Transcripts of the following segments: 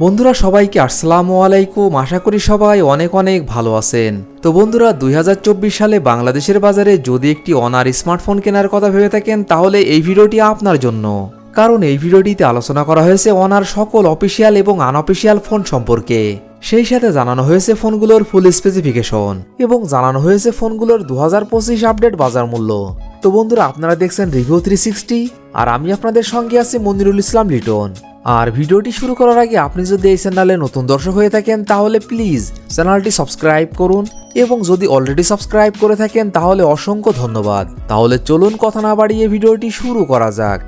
বন্ধুরা সবাইকে আসসালামু আলাইকুম। আশা করি সবাই অনেক অনেক ভালো আছেন। তো বন্ধুরা 2024 সালে বাংলাদেশের বাজারে যদি একটি অনার স্মার্টফোন কেনার কথা ভেবে থাকেন তাহলে এই ভিডিওটি আপনার জন্য। কারণ এই ভিডিওটিতে আলোচনা করা হয়েছে অনার সকল অফিসিয়াল এবং আনঅফিসিয়াল ফোন সম্পর্কে। সেই সাথে জানানো হয়েছে ফোনগুলোর ফুল স্পেসিফিকেশন এবং জানানো হয়েছে ফোনগুলোর 2025 আপডেট বাজার মূল্য। তো বন্ধুরা আপনারা দেখছেন রিভিউ 360 আর আমি আপনাদের সঙ্গে আছি মনিরুল ইসলাম লিটন। আর ভিডিওটি শুরু করার আগে আপনি যদি এই চ্যানেলে নতুন দর্শক হয়ে থাকেন তাহলে প্লিজ চ্যানেলটি সাবস্ক্রাইব করুন এবং যদি অলরেডি সাবস্ক্রাইব করে থাকেন তাহলে অসংখ্য ধন্যবাদ। তাহলে চলুন কথা না বাড়িয়ে ভিডিওটি শুরু করা যাক।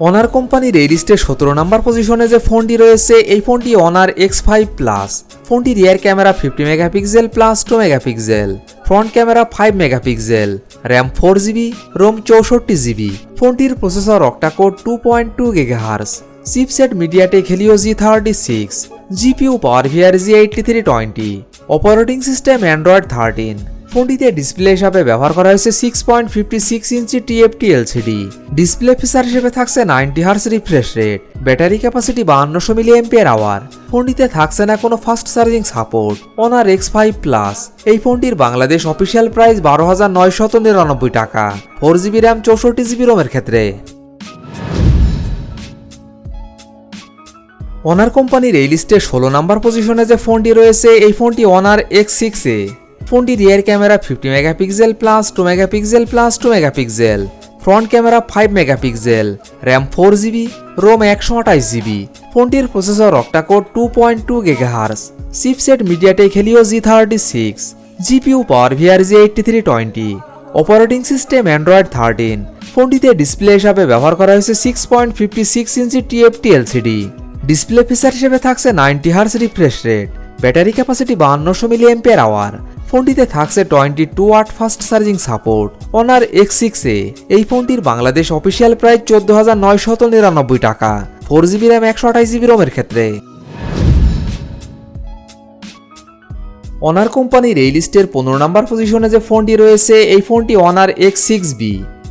অনার কোম্পানির এই লিস্টে 17 নম্বর পজিশনে যে ফোনটি রয়েছে এই ফোনটি অনার X5 প্লাস। ফোনটি rear camera 50 megapixel plus 2 megapixel, front camera 5 megapixel, RAM 4GB, ROM 64GB। ফোনটির processor octa core 2.2 GHz, chipset MediaTek Helio G36, GPU power G8320, operating system Android 13। ফোনটিতে ডিসপ্লে হিসাবে ব্যবহার করা হয়েছে 6.56 inch TFT LCD। Display feature হিসেবে থাকছে 90Hz refresh rate, battery capacity 5200 mAh। ফোনটিতে থাকছে না কোনো fast charging support. Honor X5 plus এই ফোনটির বাংলাদেশ অফিসিয়াল প্রাইস 12,999 টাকা, 4GB র্যাম 64GB রোমের ক্ষেত্রে। অনার কোম্পানির এই লিস্টে 16 নম্বর পজিশনে যে ফোনটি রয়েছে এই ফোনটি অনার X6A। ফোনটি rear camera 50 megapixel plus 2 megapixel plus 2 megapixel, front camera 5 megapixel, RAM 4GB, ROM 128GB। ফোনটির processor octa core 2.2 GHz, chipset MediaTek Helio G36, GPU power G8320, operating system Android 13। ফোনটিতে ডিসপ্লে হিসাবে ব্যবহার করা হয়েছে 6.56 inch TFT LCD। Display feature হিসেবে থাকছে 90Hz refresh rate, battery capacity 5200 mAh। ফোনটিতে থাকছে 22 watt fast charging support. Honor X6A এই ফোনটির বাংলাদেশ অফিসিয়াল প্রাইস 14,999 টাকা, 4GB র্যাম 128GB রোমের ক্ষেত্রে। অনার কোম্পানির এই লিস্টের 15 নম্বর পজিশনে যে ফোনটি রয়েছে এই ফোনটি অনার X6B।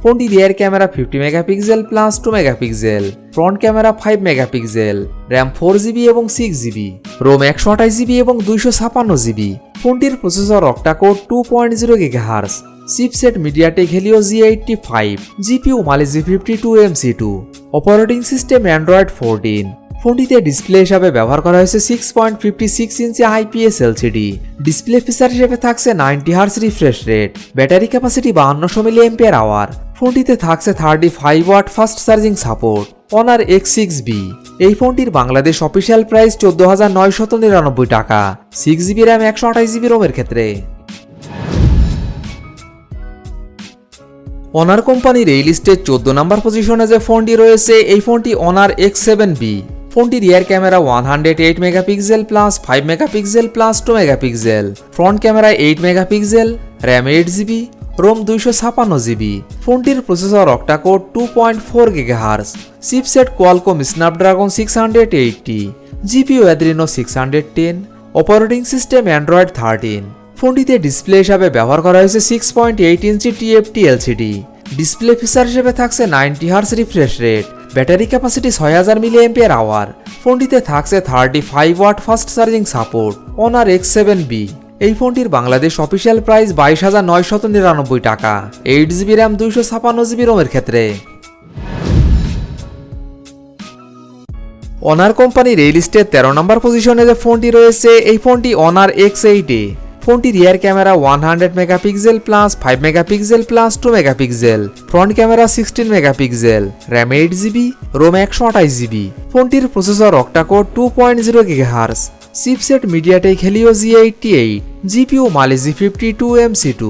ফোনটি rear camera 50 megapixel plus 2 megapixel, front camera 5 megapixel, RAM 4GB এবং 6GB, রোম 128GB এবং 256GB। ফোনটির processor octa core 2.0 GHz, chipset MediaTek Helio G85, GPU Mali G52MC2, operating system Android 14। ফোনটিতে ডিসপ্লে হিসাবে ব্যবহার করা হয়েছে 6.56 inch IPS LCD। Display feature হিসেবে থাকছে 90Hz refresh rate, battery capacity 5200 mAh। ফোনটিতে থাকছে 35 watt fast charging support. Honor X6B এই ফোনটির বাংলাদেশ অফিসিয়াল প্রাইস 14,999 টাকা, 6GB র্যাম 128GB রোমের ক্ষেত্রে। অনার কোম্পানির এই লিস্টে 14 নম্বর পজিশনে যে ফোনটি রয়েছে এই ফোনটি অনার X7B। ফোনটি rear camera 108 megapixel plus 5 megapixel plus 2 megapixel, front camera 8 megapixel, RAM 8GB, ROM 256GB। ফোনটির processor octa core 2.4 GHz, chipset Qualcomm Snapdragon 680, GPU Adreno 610, operating system Android 13। ফোনটিতে ডিসপ্লে হিসাবে ব্যবহার করা হয়েছে 6.8 inch TFT LCD। Display feature হিসেবে থাকছে 90Hz refresh rate, battery capacity 6000 mAh। ফোনটিতে থাকছে 35 watt fast charging support. Honor X7B এই ফোনটির বাংলাদেশ অফিসিয়াল প্রাইস 22,999 টাকা, 8GB র্যাম 256GB রোমের ক্ষেত্রে। অনার কোম্পানির এই লিস্টে 13 নম্বর পজিশনে যে ফোনটি রয়েছে এই ফোনটি অনার X8A। ফোনটি rear camera 100 megapixel plus 5 megapixel plus 2 megapixel, front camera 16 megapixel, RAM 8GB, ROM 128GB। ফোনটির processor octa core 2.0 GHz, chipset MediaTek Helio G88, GPU Mali G52MC2,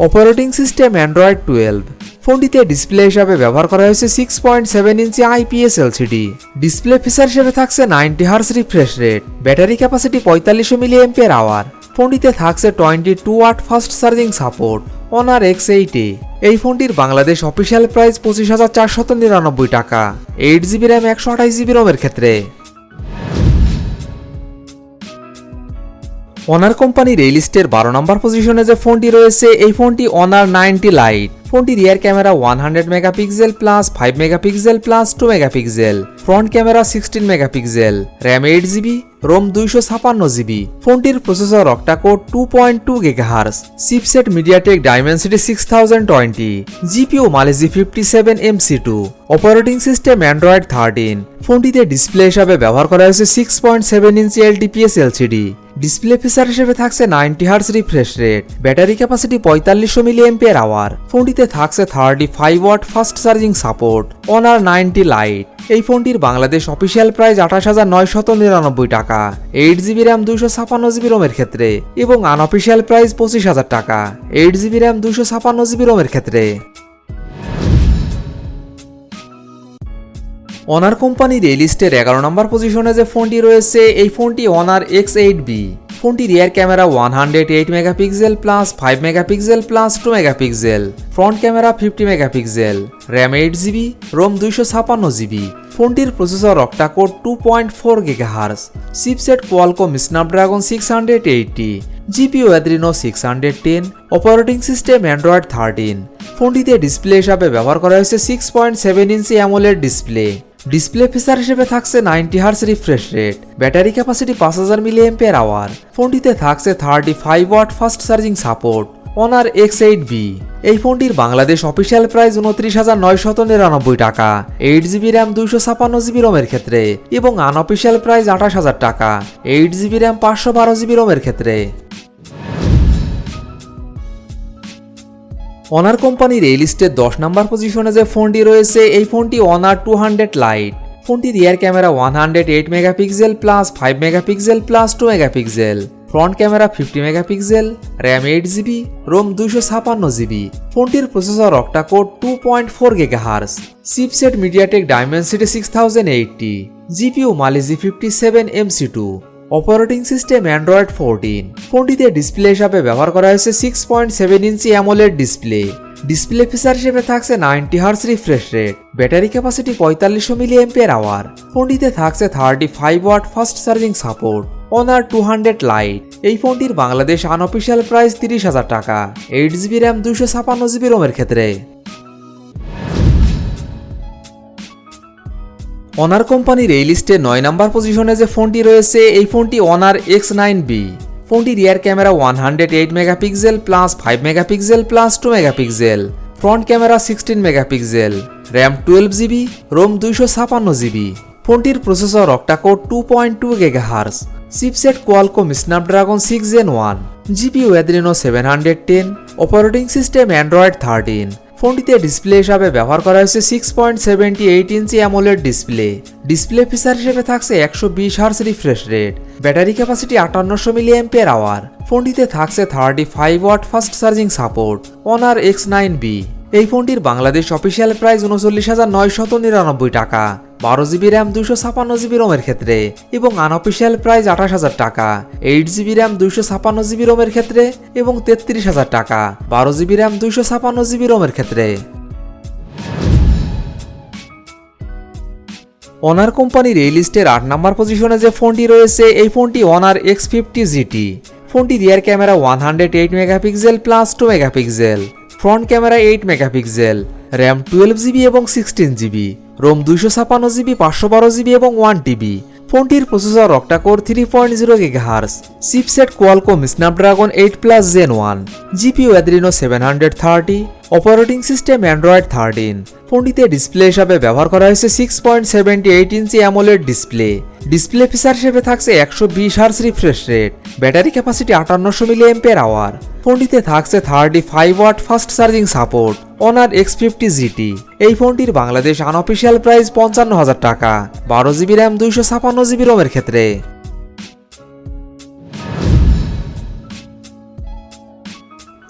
operating system Android 12। ফোনটিতে ডিসপ্লে হিসাবে ব্যবহার করা হয়েছে 6.7 inch IPS LCD। Display feature হিসেবে থাকছে 90Hz refresh rate, battery capacity 4500 mAh। ফোনটিতে থাকছে 22 watt fast charging support. Honor X8A এই ফোনটির বাংলাদেশ অফিসিয়াল প্রাইস 25,499 টাকা, 8GB র্যাম 128GB রোমের ক্ষেত্রে। অনার কোম্পানির এই লিস্টের 12 নম্বর পজিশনে যে ফোনটি রয়েছে এই ফোনটি অনার 90 লাইট। ফোনটি rear camera 100 megapixel plus 5 megapixel plus 2 megapixel, front camera 16 megapixel, RAM 8GB, ROM 256GB। ফোনটির processor octa core 2.2 GHz, chipset MediaTek Dimensity 6020, GPU Mali G57 MC2, operating system Android 13। ফোনটিতে ডিসপ্লে হিসাবে ব্যবহার করা হয়েছে 6.7 inch LTPS LCD। Display feature হিসেবে থাকছে 90 hertz refresh rate, battery capacity 4500 mAh। ফোনটিতে থাকছে 35 watt fast charging support. Honor 90 light. এই ফোনটির বাংলাদেশ অফিসিয়াল প্রাইস 28,999 টাকা 8GB র্যাম 256GB রোমের ক্ষেত্রে, এবং আনঅফিসিয়াল প্রাইস 25,000 টাকা 8GB র্যাম 256GB রোমের ক্ষেত্রে। অনার কোম্পানির এই লিস্টের 11 নম্বর পজিশনে যে ফোনটি রয়েছে এই ফোনটি অনার X8B। ফোনটি rear camera 108 megapixel plus 5 megapixel plus 2 megapixel, front camera 50 megapixel, RAM 8GB, ROM 256GB। ফোনটির processor octa core 2.4 GHz, chipset Qualcomm Snapdragon 680, GPU Adreno 610, operating system Android 13। ফোনটিতে ডিসপ্লে হিসাবে ব্যবহার করা হয়েছে 6.7 inch AMOLED display. Display feature হিসেবে থাকছে 90 hertz refresh rate, battery capacity 5000 mAh। ফোনটিতে থাকছে 35 watt fast charging support. Honor X8B। এই ফোনটির বাংলাদেশ অফিসিয়াল প্রাইস 29,999 টাকা 8GB র্যাম 256GB রোমের ক্ষেত্রে, এবং আনঅফিসিয়াল প্রাইস 28,000 টাকা 8GB র্যাম 512GB রোমের ক্ষেত্রে। অনার কোম্পানির এই লিস্টের 10 নম্বর পজিশনে যে ফোনটি রয়েছে এই ফোনটি অনার 200 লাইট। ফোনটি rear camera 108 megapixel plus 5 megapixel plus 2 megapixel, front camera 50 megapixel, RAM 8GB, ROM 256GB। ফোনটির processor octa core 2.4 GHz, chipset MediaTek Dimensity 6080, GPU Mali G57 MC2, operating system Android 14। ফোনটিতে ডিসপ্লে হিসাবে ব্যবহার করা হয়েছে 6.7 inch AMOLED display. Display feature হিসেবে থাকছে 90 hertz refresh rate, battery capacity 4500 mAh। ফোনটিতে থাকছে 35 watt fast charging support. Honor 200 light. এই ফোনটির বাংলাদেশ আনঅফিসিয়াল প্রাইস 30,000 টাকা 8GB র্যাম 256GB রোমের ক্ষেত্রে। অনার কোম্পানির এই লিস্টে 9 নম্বর পজিশনে যে ফোনটি রয়েছে এই ফোনটি অনার X9B। ফোনটি rear camera 108 megapixel plus 5 megapixel plus 2 megapixel, front camera 16 megapixel, RAM 12GB, ROM 256GB। ফোনটির processor octa core 2.2 GHz, chipset Qualcomm Snapdragon 6 Gen 1, GPU Adreno 710, operating system Android 13। ফোনটিতে ডিসপ্লে হিসাবে ব্যবহার করা হয়েছে 6.78 inch AMOLED display. Display feature হিসেবে থাকছে 120 hertz refresh rate, battery capacity 5800 mAh। ফোনটিতে থাকছে 35 watt fast charging support. Honour X9B। এই ফোনটির বাংলাদেশ অফিসিয়াল প্রাইস 39,999 টাকা 12GB র্যাম 256GB রোমের ক্ষেত্রে, এবং আনঅফিসিয়াল প্রাইস 28,000 টাকা 8GB র্যাম 256GB রোমের ক্ষেত্রে, এবং 33,000 টাকা 12GB র্যাম 256GB রোমের ক্ষেত্রে। অনার কোম্পানির এই লিস্টের 8 নম্বর পজিশনে যে ফোনটি রয়েছে এই ফোনটি অনার X50 GT। ফোনটি rear camera 108 megapixel plus 2 megapixel, front camera 8 megapixel, RAM 12GB এবং 16GB, রোম 256GB, 512GB এবং 1TB। ফোনটির processor octa core 3.0 GHz, chipset Qualcomm Snapdragon 8+ Gen 1, GPU Adreno 730, operating system Android 13। ফোনটিতে ডিসপ্লে হিসাবে ব্যবহার করা হয়েছে 6.78 inch AMOLED display. Display feature হিসেবে থাকছে 120 hertz refresh rate, battery capacity 5800 mAh। ফোনটিতে থাকছে 35 watt fast charging support. Honour X50 GT। এই ফোনটির বাংলাদেশ আনঅফিসিয়াল প্রাইস 55,000 টাকা 12GB র্যাম 256GB রোমের ক্ষেত্রে।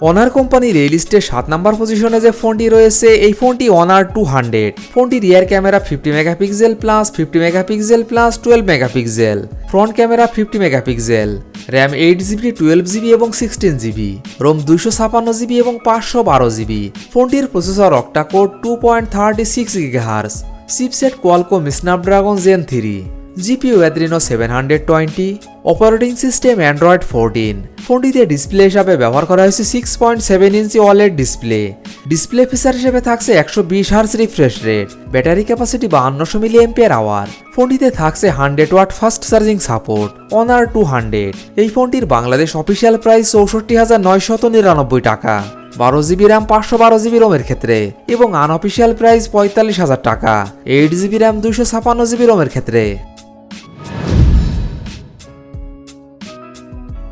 অনার কোম্পানির এই লিস্টে 7 নম্বর পজিশনে যে ফোনটি রয়েছে এই ফোনটি অনার 200। ফোনটি rear camera 50 megapixel plus 50 megapixel plus 12 megapixel, front camera 50 megapixel, RAM 8GB, 12GB এবং 16GB, রোম 256GB এবং 512GB। ফোনটির processor octa core 2.36 GHz, chipset Qualcomm Snapdragon Gen 3, GPU Adreno 720, operating system Android 14। ফোনটিতে ডিসপ্লে হিসাবে ব্যবহার করা হয়েছে 6.7 inch OLED display. Display feature হিসেবে থাকছে 120 hertz refresh rate, battery capacity 5200 mAh। ফোনটিতে থাকছে 100 watt fast charging support, Honor 200। এই ফোনটির বাংলাদেশ অফিসিয়াল প্রাইস 64,999 টাকা, 12GB RAM 512GB রোমের ক্ষেত্রে, এবং আনঅফিসিয়াল প্রাইস 45,000 টাকা, 8GB RAM 256GB রোমের ক্ষেত্রে।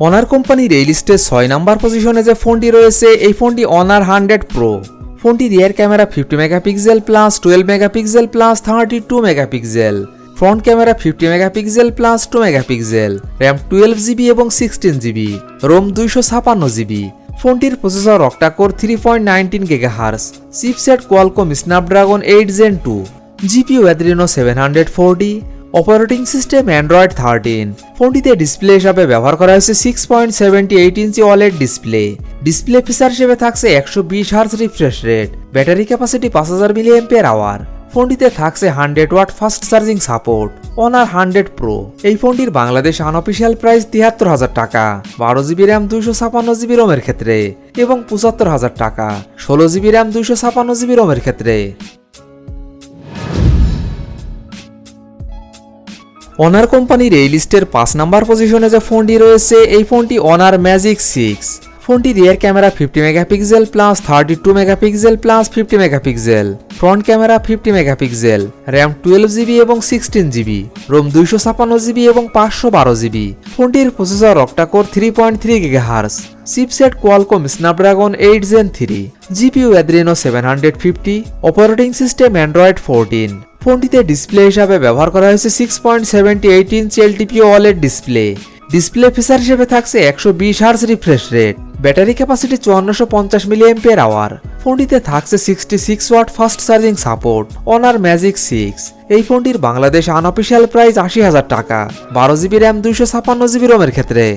অনার কোম্পানির এই লিস্টের 6 নাম্বার পজিশনে যে ফোনটি রয়েছে, এই ফোনটি অনার 100 প্রো। ফোনটি rear camera 50 megapixel plus 12 megapixel plus 32 megapixel, front camera 50 megapixel plus 2 megapixel, RAM 12GB এবং 16GB, রোম 256GB। ফোনটির processor octa core 3.19 GHz, chipset Qualcomm Snapdragon 8 Gen 2, GPU Adreno 740, operating system Android 13। ফোনটিতে display হিসাবে ব্যবহার করা হয়েছে 6.78 inch OLED display. Display feature হিসেবে থাকছে 120 hertz refresh rate, battery capacity 5000 mAh। ফোনটিতে থাকছে 100 watt fast charging support, Honor 100 pro. এই ফোনটির বাংলাদেশ আনঅফিসিয়াল প্রাইস 73,000 টাকা, 12GB RAM 256GB রোমের ক্ষেত্রে, এবং 75,000 টাকা, 16GB RAM 256GB রোমের ক্ষেত্রে। অনার কোম্পানির এই লিস্টের 5 নাম্বার পজিশনে যে ফোনটি রয়েছে, এই ফোনটি অনার ম্যাজিক 6। ফোনটি rear camera 50 megapixel plus 32 megapixel plus 50 megapixel, front camera 50 megapixel, RAM 12GB এবং 16GB, রোম 256GB এবং 512GB। ফোনটির processor octa core 3.3 GHz, chipset Qualcomm Snapdragon 8 Gen 3, GPU Adreno 750, operating system Android 14। ফোনটিতে ডিসপ্লে হিসাবে ব্যবহার করা হয়েছে 6.78 inch LTPO OLED display. Display feature হিসেবে থাকছে 120 hertz refresh rate, battery capacity 5450 mAh। ফোনটিতে থাকছে 66 watt fast charging support, Honor magic 6। এই ফোনটির বাংলাদেশ আনঅফিসিয়াল প্রাইস 80,000 টাকা, 12GB RAM 256GB রোমের ক্ষেত্রে।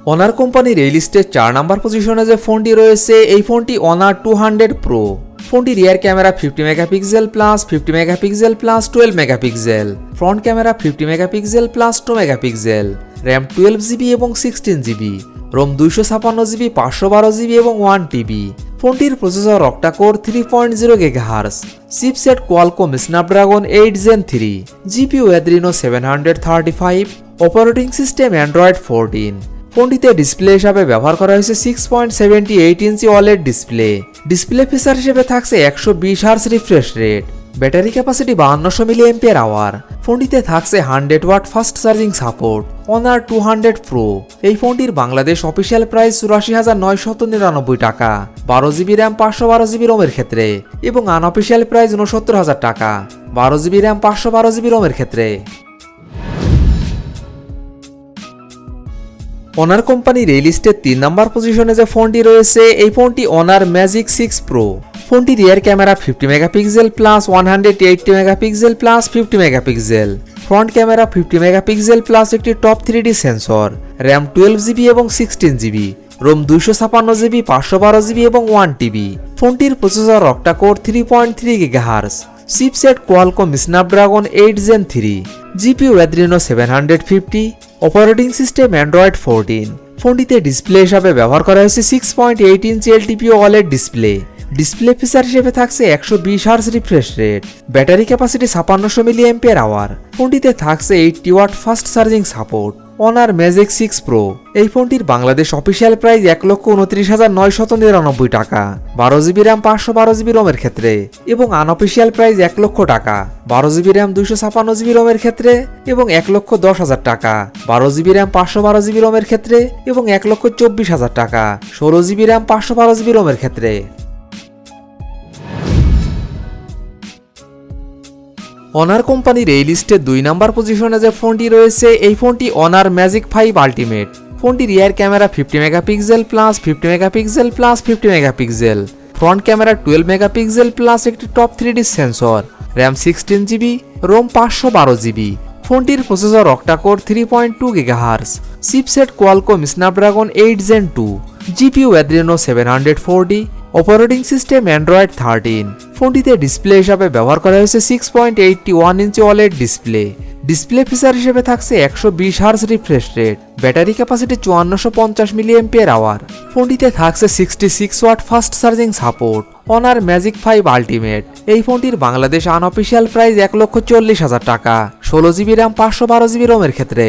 অনার কোম্পানির এই লিস্টের 4 নাম্বার পজিশনে যে ফোনটি রয়েছে, এই ফোনটি অনার 200 প্রো। ফোনটি rear camera 50 megapixel plus 50 megapixel plus 12 megapixel, front camera 50 megapixel plus 2 megapixel, RAM 12GB এবং 16GB, রোম 256GB, 512GB এবং 1TB। ফোনটির processor octa core 3.0 GHz, chipset Qualcomm Snapdragon 8 Gen 3, GPU Adreno 735, operating system Android 14। ফোনটিতে display হিসাবে ব্যবহার করা হয়েছে 6.78 inch OLED display. Display feature হিসেবে থাকছে 120 hertz refresh rate, battery capacity 5200 mAh। ফোনটিতে থাকছে 100 watt fast charging support, Honor 200 pro. এই ফোনটির বাংলাদেশ অফিসিয়াল প্রাইস 84,999 টাকা, 12GB RAM 512GB রোমের ক্ষেত্রে, এবং আনঅফিসিয়াল প্রাইস 69,000 টাকা, 12GB RAM 512GB রোমের ক্ষেত্রে। অনার কোম্পানির এই লিস্টের 3 নাম্বার পজিশনে যে ফোনটি রয়েছে, এই ফোনটি অনার ম্যাজিক 6 প্রো। ফোনটি rear camera 50 megapixel plus 180 megapixel plus 50 megapixel, front camera 50 megapixel plus একটি top 3D sensor, RAM 12GB এবং 16GB, রোম 256GB, 512GB এবং 1TB। ফোনটির processor octa core 3.3 GHz, chipset Qualcomm Snapdragon 8 Gen 3, GPU Adreno 750, operating system Android 14। ফোনটিতে display হিসাবে ব্যবহার করা হয়েছে 6.8 inch LTPO OLED display. Display feature হিসেবে থাকছে 120 hertz refresh rate, battery capacity 5600 mAh। ফোনটিতে থাকছে 80 watt fast charging support, Honor magic 6 pro. এই ফোনটির বাংলাদেশ অফিসিয়াল প্রাইস 1,29,999 টাকা, 12GB RAM 512GB রোমের ক্ষেত্রে, এবং আনঅফিসিয়াল প্রাইস 1 লক্ষ টাকা, 12GB RAM 256GB রোমের ক্ষেত্রে, এবং 1,10,000 টাকা, 12GB RAM 512GB রোমের ক্ষেত্রে, এবং 1,24,000 টাকা, 16GB RAM 512GB রোমের ক্ষেত্রে। অনার কোম্পানির এই লিস্টে 2 নাম্বার পজিশনে যে ফোনটি রয়েছে, এই ফোনটি অনার ম্যাজিক 5 আলটিমেট। ফোনটি rear camera 50 megapixel plus 50 megapixel plus 50 megapixel, front camera 12 megapixel plus একটি top 3D sensor, RAM 16GB, ROM 512GB। ফোনটির processor octa core 3.2 GHz, chipset Qualcomm Snapdragon 8 Gen 2, GPU Adreno 740, operating system Android 13। ফোনটিতে display হিসাবে ব্যবহার করা হয়েছে 6.81 ইঞ্চি OLED display feature হিসেবে থাকছে 120 hertz refresh rate, battery capacity 5450 mAh। ফোনটিতে থাকছে 66 watt fast charging support. Honor magic 5 ultimate. এই ফোনটির বাংলাদেশ আনঅফিসিয়াল প্রাইস 1,40,000 টাকা, 16GB RAM 512GB রোমের ক্ষেত্রে।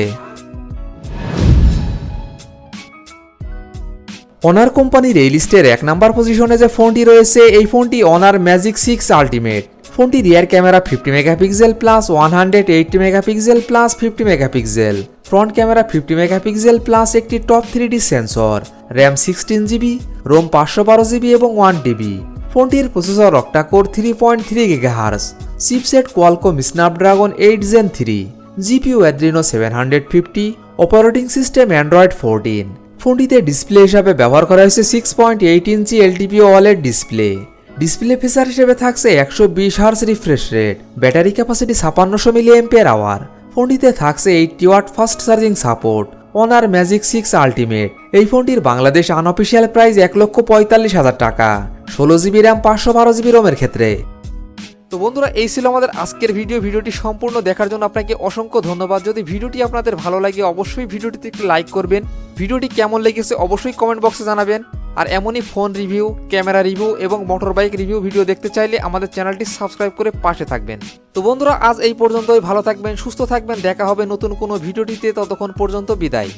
অনার কোম্পানির এই লিস্টের 1 নাম্বার পজিশনে যে ফোনটি রয়েছে, এই ফোনটি অনার ম্যাজিক 6 আলটিমেট। ফোনটি rear camera 50 megapixel plus 180 megapixel plus 50 megapixel, front camera 50 megapixel plus একটি top 3D sensor, RAM 16GB, ROM 512GB এবং 1TB। ফোনটির processor octa core 3.3 GHz, chipset Qualcomm Snapdragon 8 Gen 3, GPU Adreno 750, operating system Android 14। ফোনটিতে display হিসাবে ব্যবহার করা হয়েছে 6.8 inch LTPO OLED display feature হিসেবে থাকছে 120 hertz refresh rate, battery capacity 5600 mAh। ফোনটিতে থাকছে 80 watt fast charging support. Honor magic 6 ultimate. এই ফোনটির বাংলাদেশ আনঅফিসিয়াল প্রাইস 1,45,000 টাকা, 16GB RAM 512GB রোমের ক্ষেত্রে। তো বন্ধুরা, এই ছিল আমাদের আজকের ভিডিওটি সম্পূর্ণ দেখার জন্য আপনাকে অসংখ্য ধন্যবাদ। যদি ভিডিওটি আপনাদের ভালো লাগে অবশ্যই ভিডিওটিতে একটু লাইক করবেন। ভিডিওটি কেমন লেগেছে অবশ্যই কমেন্ট বক্সে জানাবেন। আর এমনই ফোন রিভিউ, ক্যামেরা রিভিউ এবং মোটর বাইক রিভিউ ভিডিও দেখতে চাইলে আমাদের চ্যানেলটি সাবস্ক্রাইব করে পাশে থাকবেন। তো বন্ধুরা, আজ এই পর্যন্তই। ভালো থাকবেন, সুস্থ থাকবেন। দেখা হবে নতুন কোনো ভিডিওটিতে। ততক্ষণ পর্যন্ত বিদায়।